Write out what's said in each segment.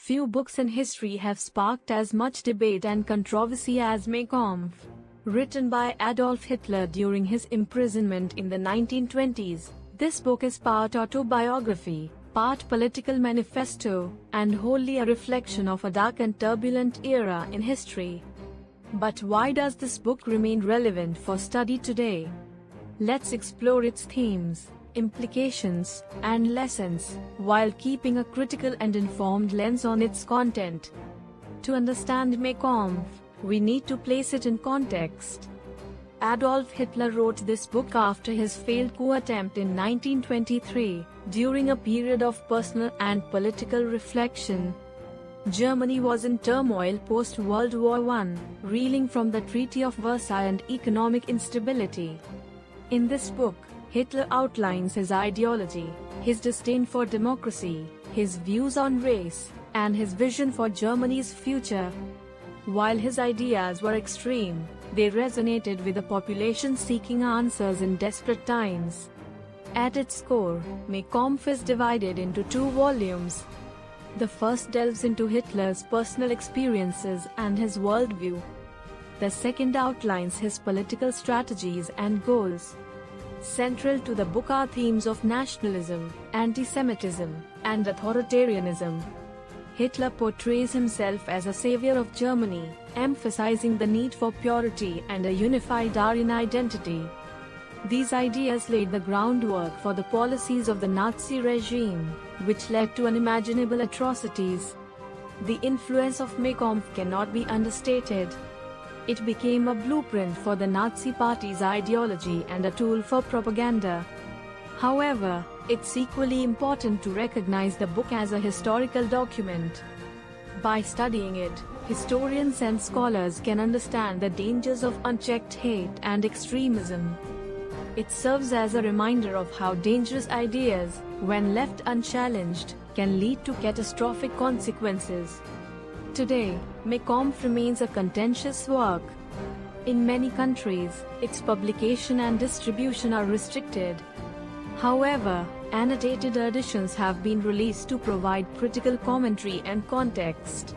Few books in history have sparked as much debate and controversy as Mein Kampf. Written by Adolf Hitler during his imprisonment in the 1920s, this book is part autobiography, part political manifesto, and wholly a reflection of a dark and turbulent era in history. But why does this book remain relevant for study today? Let's explore its themes, implications, and lessons, while keeping a critical and informed lens on its content. To understand Mein Kampf, we need to place it in context. Adolf Hitler wrote this book after his failed coup attempt in 1923, during a period of personal and political reflection. Germany was in turmoil post-World War I, reeling from the Treaty of Versailles and economic instability. In this book, Hitler outlines his ideology, his disdain for democracy, his views on race, and his vision for Germany's future. While his ideas were extreme, they resonated with a population seeking answers in desperate times. At its core, Mein Kampf is divided into two volumes. The first delves into Hitler's personal experiences and his worldview. The second outlines his political strategies and goals. Central to the book are themes of nationalism, anti-Semitism, and authoritarianism. Hitler portrays himself as a savior of Germany, emphasizing the need for purity and a unified Aryan identity. These ideas laid the groundwork for the policies of the Nazi regime, which led to unimaginable atrocities. The influence of Mein Kampf cannot be understated. It became a blueprint for the Nazi Party's ideology and a tool for propaganda. However, it's equally important to recognize the book as a historical document. By studying it, historians and scholars can understand the dangers of unchecked hate and extremism. It serves as a reminder of how dangerous ideas, when left unchallenged, can lead to catastrophic consequences. Today, Mein Kampf remains a contentious work. In many countries, its publication and distribution are restricted. However, annotated editions have been released to provide critical commentary and context.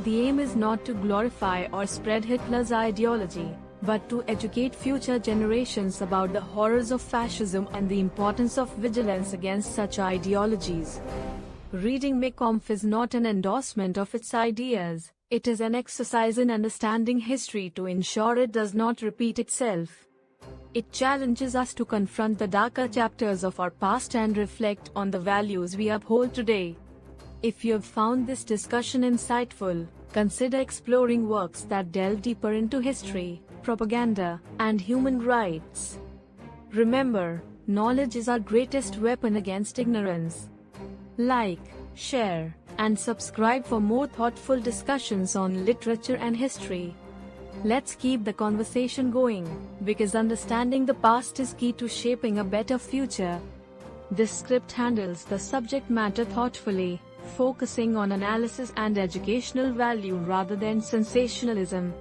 The aim is not to glorify or spread Hitler's ideology, but to educate future generations about the horrors of fascism and the importance of vigilance against such ideologies. Reading Mein Kampf is not an endorsement of its ideas, it is an exercise in understanding history to ensure it does not repeat itself. It challenges us to confront the darker chapters of our past and reflect on the values we uphold today. If you have found this discussion insightful, consider exploring works that delve deeper into history, propaganda, and human rights. Remember, knowledge is our greatest weapon against ignorance. Like, share, and subscribe for more thoughtful discussions on literature and history. Let's keep the conversation going, because understanding the past is key to shaping a better future. This script handles the subject matter thoughtfully, focusing on analysis and educational value rather than sensationalism.